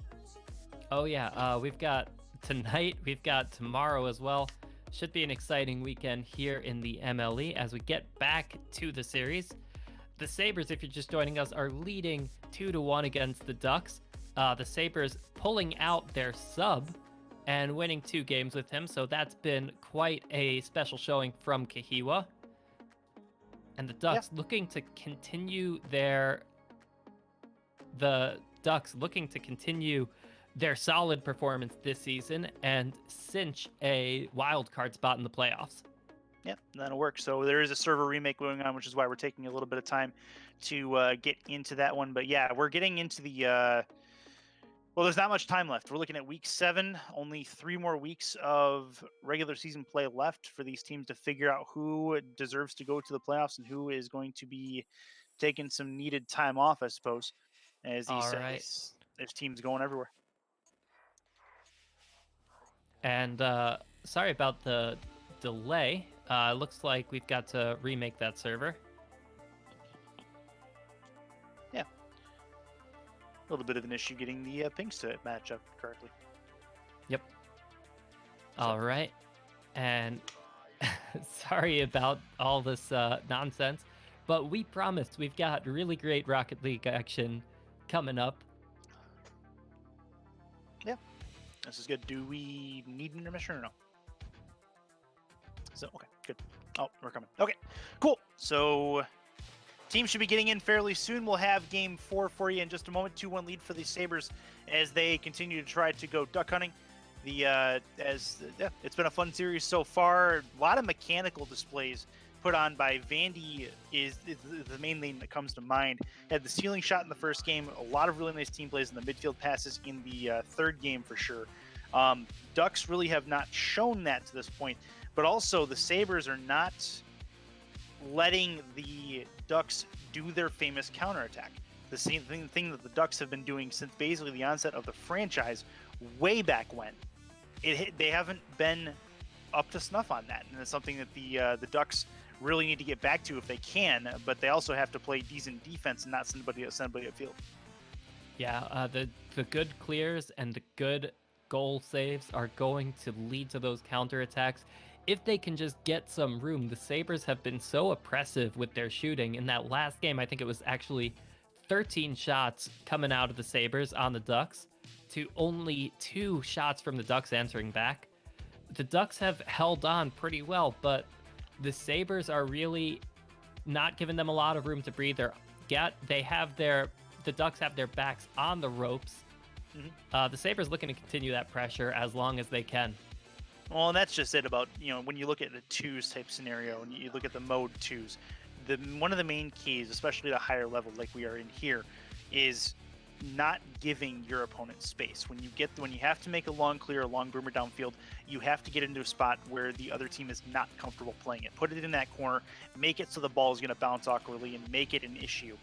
Oh yeah, we've got tonight, we've got tomorrow as well. Should be an exciting weekend here in the MLE as we get back to the series. The Sabres, if you're just joining us, are leading 2-1 against the Ducks. The Sabres pulling out their sub and winning 2 games with him, so that's been quite a special showing from Kahiwa. And the Ducks looking to continue their solid performance this season and cinch a wild card spot in the playoffs. Yep, that'll work. So there is a server remake going on, which is why we're taking a little bit of time to get into that one. But yeah, we're getting into the well, there's not much time left. We're looking at week 7, only 3 more weeks of regular season play left for these teams to figure out who deserves to go to the playoffs and who is going to be taking some needed time off, I suppose, as All right. there's teams going everywhere. And sorry about the delay. Looks like we've got to remake that server. Yeah. A little bit of an issue getting the pings to match up correctly. Yep. All right. And sorry about all this nonsense, but we promised we've got really great Rocket League action coming up. Yeah. This is good. Do we need an intermission or no? So, okay, good. Oh, we're coming. Okay, cool. So, teams should be getting in fairly soon. We'll have game 4 for you in just a moment. 2-1 lead for the Sabres as they continue to try to go duck hunting. It's been a fun series so far. A lot of mechanical displays put on by Vandy is the main thing that comes to mind. Had the ceiling shot in the first game. A lot of really nice team plays in the midfield passes in the third game for sure. Ducks really have not shown that to this point, but also the Sabres are not letting the Ducks do their famous counterattack. The same thing that the Ducks have been doing since basically the onset of the franchise way back when. They haven't been up to snuff on that, and it's something that the Ducks really need to get back to if they can, but they also have to play decent defense and not send somebody upfield. Yeah, the good clears and the good goal saves are going to lead to those counterattacks. If they can just get some room, the Sabres have been so oppressive with their shooting. In that last game, I think it was actually 13 shots coming out of the Sabres on the Ducks to only 2 shots from the Ducks answering back. The Ducks have held on pretty well, but the Sabres are really not giving them a lot of room to breathe. The Ducks have their backs on the ropes. Mm-hmm. The Sabres looking to continue that pressure as long as they can. Well, and that's just it about, when you look at the twos type scenario and you look at the mode twos, one of the main keys, especially at a higher level like we are in here, is not giving your opponent space. When you have to make a long clear, a long boomer downfield, you have to get into a spot where the other team is not comfortable playing it. Put it in that corner, make it so the ball is going to bounce awkwardly, and make it an issue.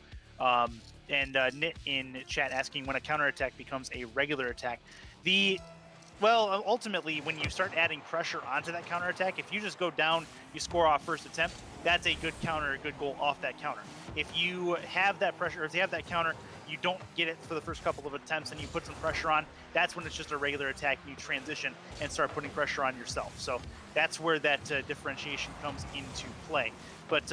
Nit in chat asking when a counterattack becomes a regular attack. Well, ultimately, when you start adding pressure onto that counterattack, if you just go down, you score off first attempt, that's a good counter, a good goal off that counter. If you have that pressure, or if you have that counter, you don't get it for the first couple of attempts and you put some pressure on, that's when it's just a regular attack and you transition and start putting pressure on yourself. So that's where that differentiation comes into play. But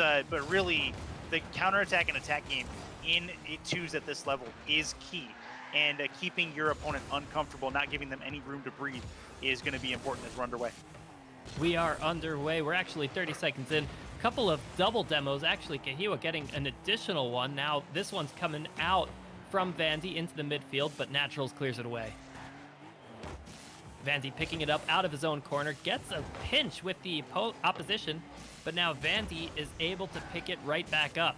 really, the counterattack and attack game in twos at this level is key. And keeping your opponent uncomfortable, not giving them any room to breathe, is going to be important as we're underway. We are underway. We're actually 30 seconds in. Couple of double demos. Actually, Kahiwa getting an additional one. Now, this one's coming out from Vandy into the midfield, but Naturals clears it away. Vandy picking it up out of his own corner, gets a pinch with the opposition, but now Vandy is able to pick it right back up.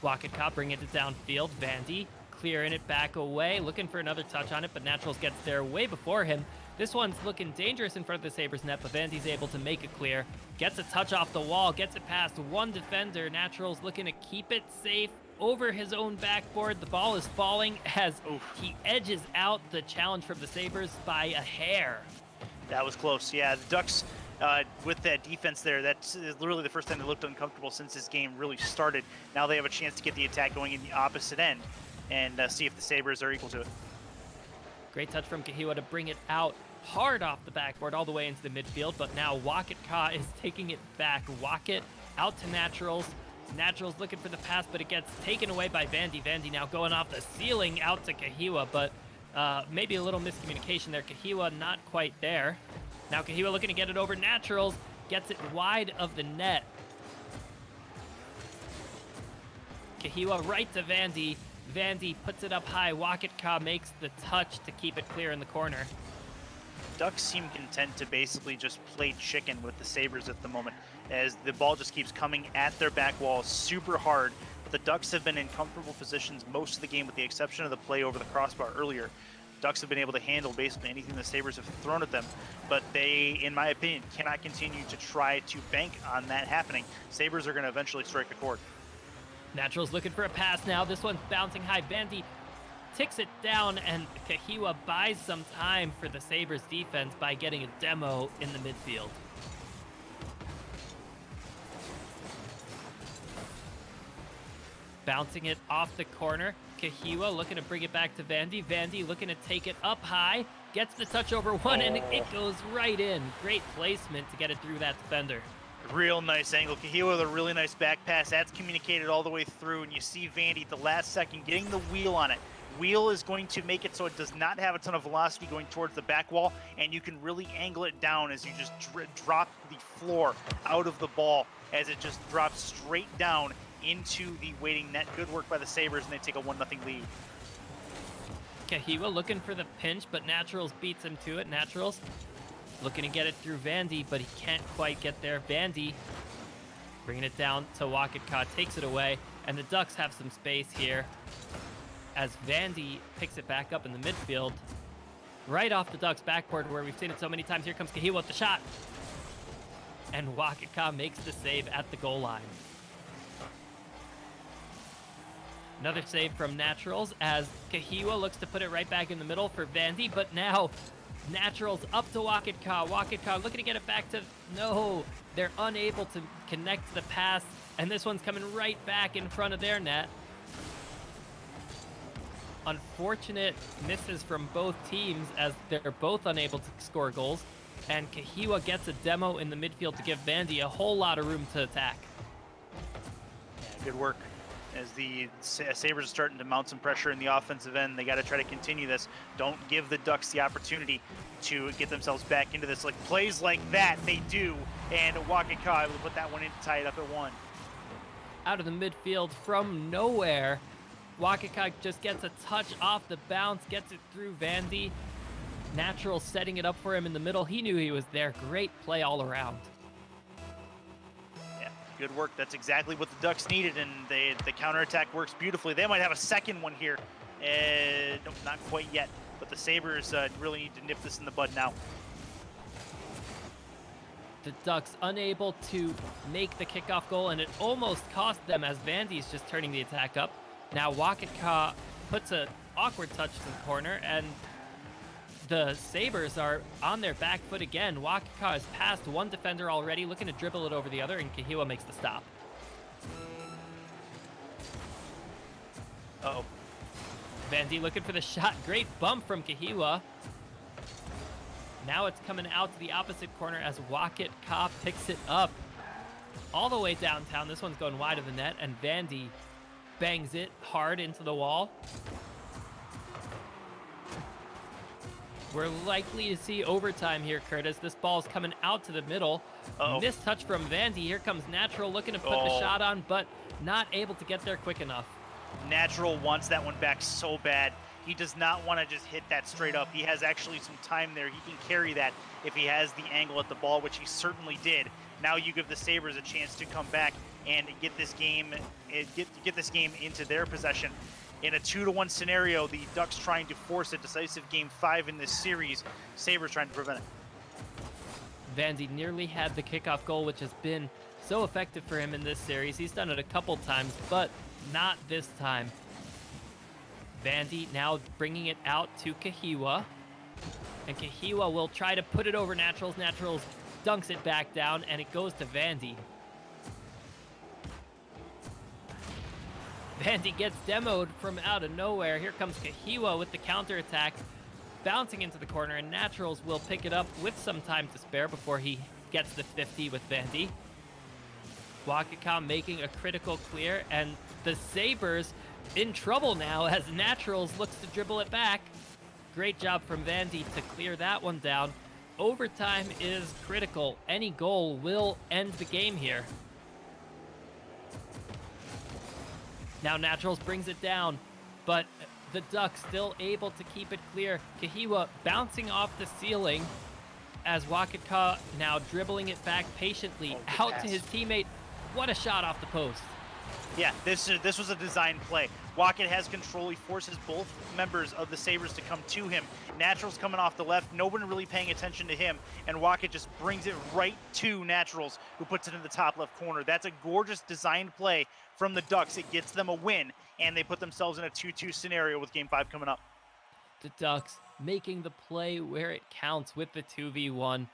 Wakaka bringing it downfield. Vandy clearing it back away, looking for another touch on it, but Naturals gets there way before him. This one's looking dangerous in front of the Sabres net, but Vandy's able to make it clear. Gets a touch off the wall, gets it past one defender. Naturals looking to keep it safe over his own backboard. The ball is falling as he edges out the challenge from the Sabres by a hair. That was close. Yeah, the Ducks, with that defense there, that's literally the first time they looked uncomfortable since this game really started. Now they have a chance to get the attack going in the opposite end and see if the Sabres are equal to it. Great touch from Kahiwa to bring it out hard off the backboard all the way into the midfield, but now Wakaka is taking it back. Wackett out to Naturals. Naturals looking for the pass, but it gets taken away by Vandy. Vandy now going off the ceiling out to Kahiwa, but maybe a little miscommunication there. Kahiwa not quite there. Now Kahiwa looking to get it over. Naturals gets it wide of the net. Kahiwa right to Vandy. Vandy puts it up high. Wakaka makes the touch to keep it clear in the corner. Ducks seem content to basically just play chicken with the Sabres at the moment, as the ball just keeps coming at their back wall super hard. But the Ducks have been in comfortable positions most of the game, with the exception of the play over the crossbar earlier. Ducks have been able to handle basically anything the Sabres have thrown at them, but they, in my opinion, cannot continue to try to bank on that happening. Sabres are going to eventually strike a chord. Naturals looking for a pass now. This one's bouncing high. Vandy ticks it down, and Kahiwa buys some time for the Sabres defense by getting a demo in the midfield. Bouncing it off the corner. Kahiwa looking to bring it back to Vandy. Vandy looking to take it up high. Gets the touch over one, and it goes right in. Great placement to get it through that defender. Real nice angle. Kahiwa with a really nice back pass. That's communicated all the way through, and you see Vandy at the last second getting the wheel on it. Wheel is going to make it so it does not have a ton of velocity going towards the back wall, and you can really angle it down as you just drop the floor out of the ball as it just drops straight down into the waiting net. Good work by the Sabres, and they take a 1-0 lead. Kahiwa looking for the pinch, but Naturals beats him to it. Naturals looking to get it through Vandy, but he can't quite get there. Vandy bringing it down to Wakaka, takes it away, and the Ducks have some space here as Vandy picks it back up in the midfield, right off the Ducks' backboard where we've seen it so many times. Here comes Kahiwa with the shot, and Wakaka makes the save at the goal line. Another save from Naturals as Kahiwa looks to put it right back in the middle for Vandy, but now Naturals up to Wakaka. Wakaka looking to get it back to... No, they're unable to connect the pass, and this one's coming right back in front of their net. Unfortunate misses from both teams as they're both unable to score goals, and Kahiwa gets a demo in the midfield to give Vandy a whole lot of room to attack. Yeah, good work. As the Sabres are starting to mount some pressure in the offensive end, they got to try to continue this. Don't give the Ducks the opportunity to get themselves back into this. Like plays like that, they do. And Wakaka able to put that one in to tie it up at 1. Out of the midfield from nowhere, Wakaka just gets a touch off the bounce, gets it through Vandy. Natural setting it up for him in the middle. He knew he was there. Great play all around. Good work. That's exactly what the Ducks needed, and the counterattack works beautifully. They might have a second one here. No, not quite yet, but the Sabres really need to nip this in the bud now. The Ducks unable to make the kickoff goal, and it almost cost them as Vandy's just turning the attack up. Now Wakaka puts an awkward touch to the corner, and the Sabres are on their back foot again. Wakika has passed one defender already, looking to dribble it over the other, and Kahiwa makes the stop. Uh-oh. Vandy looking for the shot. Great bump from Kahiwa. Now it's coming out to the opposite corner as Wakat Ka picks it up. All the way downtown. This one's going wide of the net, and Vandy bangs it hard into the wall. We're likely to see overtime here, Curtis. This ball's coming out to the middle. Uh-oh. This touch from Vandy. Here comes Natural looking to put the shot on, but not able to get there quick enough. Natural wants that one back so bad. He does not want to just hit that straight up. He has actually some time there. He can carry that if he has the angle at the ball, which he certainly did. Now you give the Sabres a chance to come back and get this game into their possession. In a 2-1 scenario, the Ducks trying to force a decisive Game 5 in this series. Sabres trying to prevent it. Vandy nearly had the kickoff goal, which has been so effective for him in this series. He's done it a couple times, but not this time. Vandy now bringing it out to Kahiwa. And Kahiwa will try to put it over Naturals. Naturals dunks it back down, and it goes to Vandy. Vandy gets demoed from out of nowhere. Here comes Kahiwa with the counterattack, bouncing into the corner, and Naturals will pick it up with some time to spare before he gets the 50 with Vandy. Wakika making a critical clear, and the Sabres in trouble now as Naturals looks to dribble it back. Great job from Vandy to clear that one down. Overtime is critical. Any goal will end the game here. Now Naturals brings it down, but the Ducks still able to keep it clear. Kahiwa bouncing off the ceiling as Wakika now dribbling it back patiently out to his teammate. What a shot off the post. Yeah, this was a design play. Wakat has control. He forces both members of the Sabres to come to him. Naturals coming off the left. No one really paying attention to him. And Wakat just brings it right to Naturals, who puts it in the top left corner. That's a gorgeous designed play from the Ducks. It gets them a win, and they put themselves in a 2-2 scenario with Game 5 coming up. The Ducks making the play where it counts with the 2v1.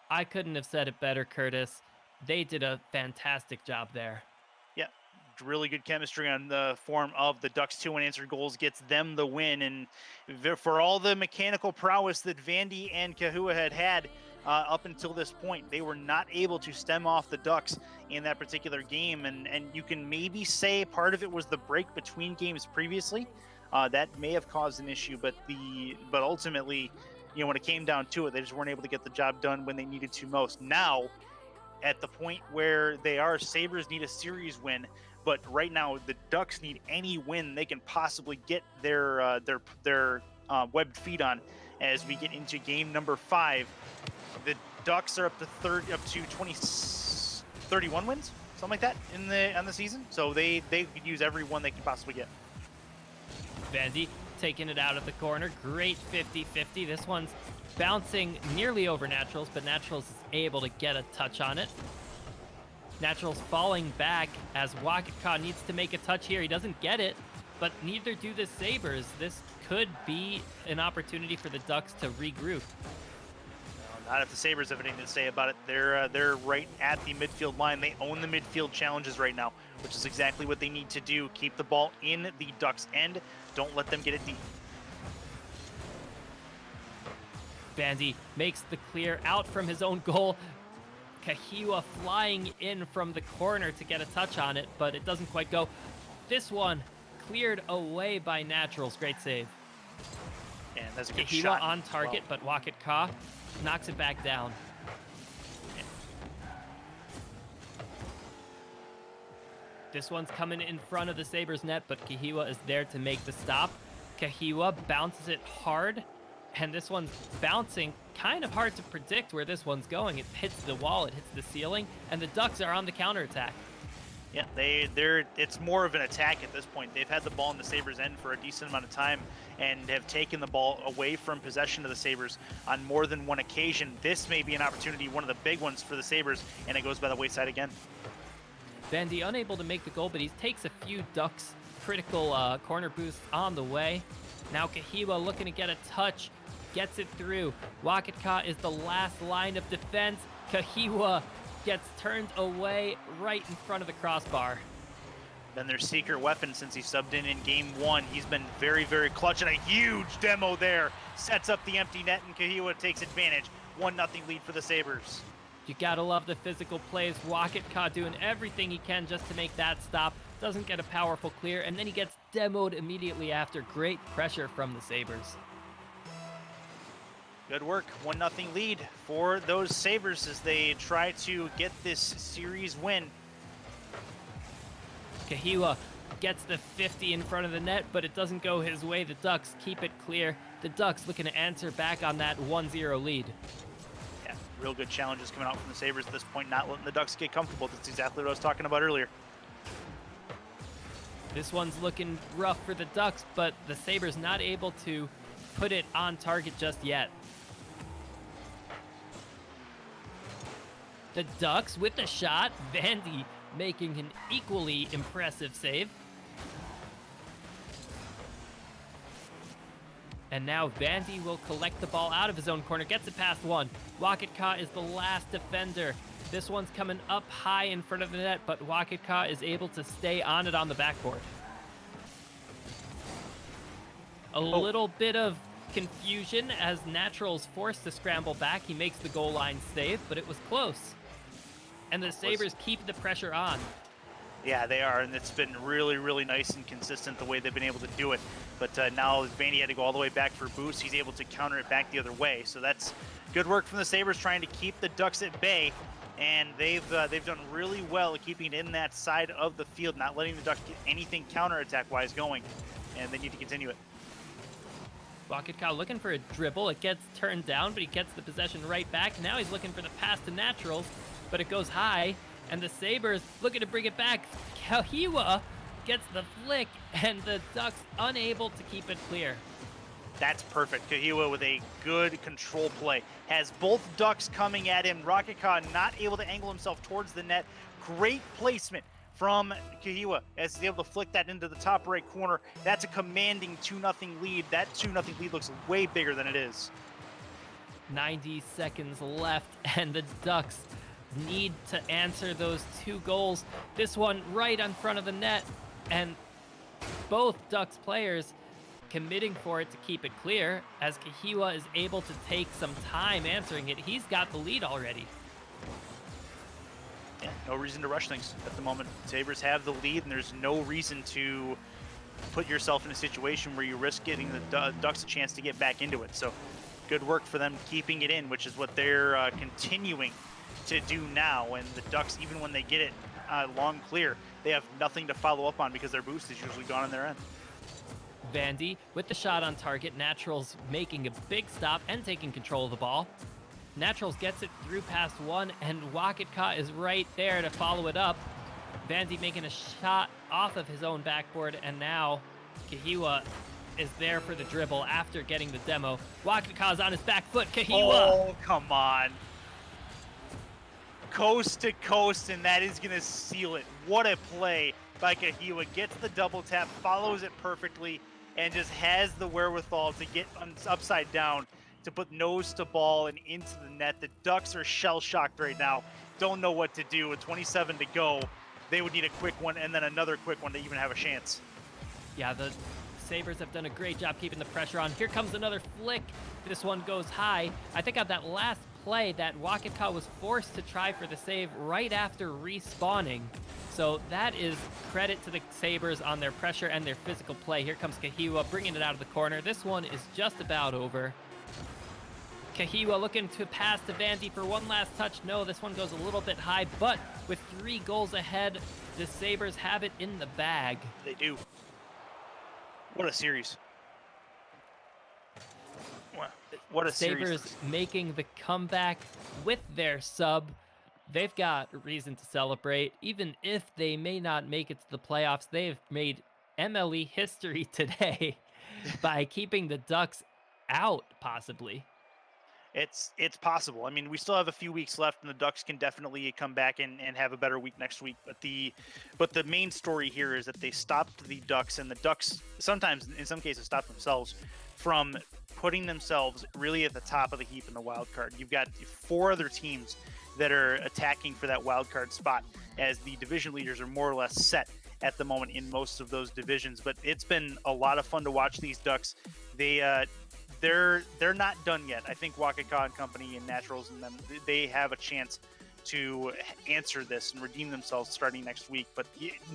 I couldn't have said it better, Curtis. They did a fantastic job there. Yeah, really good chemistry on the form of the Ducks. 2 unanswered goals gets them the win. And for all the mechanical prowess that Vandy and Kahiwa had up until this point, they were not able to stem off the Ducks in that particular game. And you can maybe say part of it was the break between games previously. That may have caused an issue, but ultimately, when it came down to it, they just weren't able to get the job done when they needed to most. Now, at the point where they are, Sabres need a series win, but right now the Ducks need any win they can possibly get their webbed feet on as we get into game number 5. The Ducks are up to 31 wins, something like that on the season. So they could use every one they can possibly get. Vandy taking it out of the corner. Great 50-50. This one's bouncing nearly over Naturals, but Naturals is able to get a touch on it. Naturals falling back as Wakika needs to make a touch here. He doesn't get it, but neither do the Sabres. This could be an opportunity for the Ducks to regroup. Not if the Sabres have anything to say about it. They're right at the midfield line. They own the midfield challenges right now, which is exactly what they need to do. Keep the ball in the Ducks' end. Don't let them get it deep. Vandy makes the clear out from his own goal. Kahiwa flying in from the corner to get a touch on it, but it doesn't quite go. This one cleared away by Naturals. Great save. And that's a good Kahiwa shot. on target, but Wakat Ka knocks it back down. This one's coming in front of the Sabres net, but Kahiwa is there to make the stop. Kahiwa bounces it hard, and this one's bouncing kind of hard to predict where this one's going. It hits the wall, it hits the ceiling, and the Ducks are on the counterattack. Yeah, it's more of an attack at this point. They've had the ball in the Sabres' end for a decent amount of time and have taken the ball away from possession of the Sabres on more than one occasion. This may be an opportunity, one of the big ones for the Sabres, and it goes by the wayside again. Vandy unable to make the goal, but he takes a few Ducks critical corner boosts on the way. Now Kahiwa looking to get a touch gets it through. Wakatka is the last line of defense. Kahiwa gets turned away right in front of the crossbar. Then their secret weapon, since he subbed in game one, he's been very, very clutch, and a huge demo there sets up the empty net, and Kahiwa takes advantage. 1-0 lead for the Sabres. You gotta love the physical plays. Wakatka doing everything he can just to make that stop. Doesn't get a powerful clear, and then he gets demoed immediately after. Great pressure from the Sabres. Good work. 1-0 lead for those Sabres as they try to get this series win. Kahiwa gets the 50 in front of the net, but it doesn't go his way. The Ducks keep it clear. The Ducks looking to answer back on that 1-0 lead. Yeah, real good challenges coming out from the Sabres at this point, not letting the Ducks get comfortable. That's exactly what I was talking about earlier. This one's looking rough for the Ducks, but the Sabres not able to put it on target just yet. The Ducks with the shot. Vandy making an equally impressive save. And now Vandy will collect the ball out of his own corner, gets it past one. Wakatka is the last defender. This one's coming up high in front of the net, but Wakatka is able to stay on it on the backboard. A little bit of confusion as Natural's forced to scramble back. He makes the goal line save, but it was close. And the Sabres keep the pressure on. Yeah, they are, and it's been really, really nice and consistent the way they've been able to do it. But now Vandy had to go all the way back for boost. He's able to counter it back the other way. So that's good work from the Sabres trying to keep the Ducks at bay. And they've done really well at keeping it in that side of the field, not letting the Ducks get anything counterattack-wise going. And they need to continue it. Wakatka looking for a dribble. It gets turned down, but he gets the possession right back. Now he's looking for the pass to Naturals, but it goes high. And the Sabres looking to bring it back. Kahiwa gets the flick, and the Ducks unable to keep it clear. That's perfect. Kahiwa with a good control play. Has both Ducks coming at him. Wakatka not able to angle himself towards the net. Great placement from Kahiwa as he's able to flick that into the top right corner. That's a commanding 2-0 lead. That 2-0 lead looks way bigger than it is. 90 seconds left, and the Ducks need to answer those two goals. This one right in front of the net, and both Ducks players committing for it to keep it clear as Kahiwa is able to take some time answering it. He's got the lead already. Yeah, no reason to rush things at the moment. Sabres have the lead, and there's no reason to put yourself in a situation where you risk getting the Ducks a chance to get back into it. So good work for them keeping it in, which is what they're continuing to do now. And the Ducks, even when they get it long clear, they have nothing to follow up on because their boost is usually gone on their end. Vandy with the shot on target. Naturals making a big stop and taking control of the ball. Naturals gets it through past one, and Wakatka is right there to follow it up. Vandy making a shot off of his own backboard, and now Kahiwa is there for the dribble after getting the demo. Wakatka's on his back foot. Kahiwa! Oh, come on. Coast to coast, and that is going to seal it. What a play by Kahiwa. Gets the double tap, follows it perfectly, and just has the wherewithal to get upside down to put nose to ball and into the net. The Ducks are shell-shocked right now. Don't know what to do. With 27 to go, they would need a quick one and then another quick one to even have a chance. Yeah, the Sabres have done a great job keeping the pressure on. Here comes another flick. This one goes high. I think on that last play that Wakatka was forced to try for the save right after respawning. So that is credit to the Sabres on their pressure and their physical play. Here comes Kahiwa bringing it out of the corner. This one is just about over. Kahiwa looking to pass to Vandy for one last touch. No, this one goes a little bit high, but with 3 goals ahead, the Sabres have it in the bag. They do. What a series. What a series. Sabres making the comeback with their sub. They've got reason to celebrate. Even if they may not make it to the playoffs, they've made MLE history today by keeping the Ducks out, possibly. It's possible. I mean, we still have a few weeks left, and the Ducks can definitely come back and have a better week next week. But the main story here is that they stopped the Ducks, and the Ducks sometimes, in some cases, stop themselves from putting themselves really at the top of the heap in the wild card. You've got 4 other teams that are attacking for that wild card spot, as the division leaders are more or less set at the moment in most of those divisions. But it's been a lot of fun to watch these Ducks. They're not done yet. I think Wakaka and company and Naturals and them, they have a chance to answer this and redeem themselves starting next week. But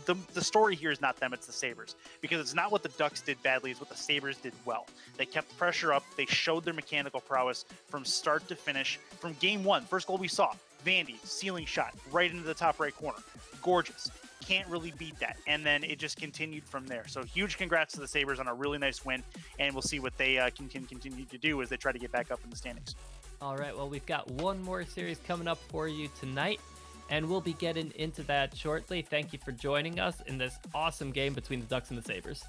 the story here is not them, it's the Sabres. Because it's not what the Ducks did badly, it's what the Sabres did well. They kept pressure up, they showed their mechanical prowess from start to finish. From game 1, first goal we saw, Vandy, ceiling shot, right into the top right corner. Gorgeous. Can't really beat that. And then it just continued from there. So huge congrats to the Sabres on a really nice win, and we'll see what they can continue to do as they try to get back up in the standings. All right, well, we've got one more series coming up for you tonight, and we'll be getting into that shortly. Thank you for joining us in this awesome game between the Ducks and the Sabres.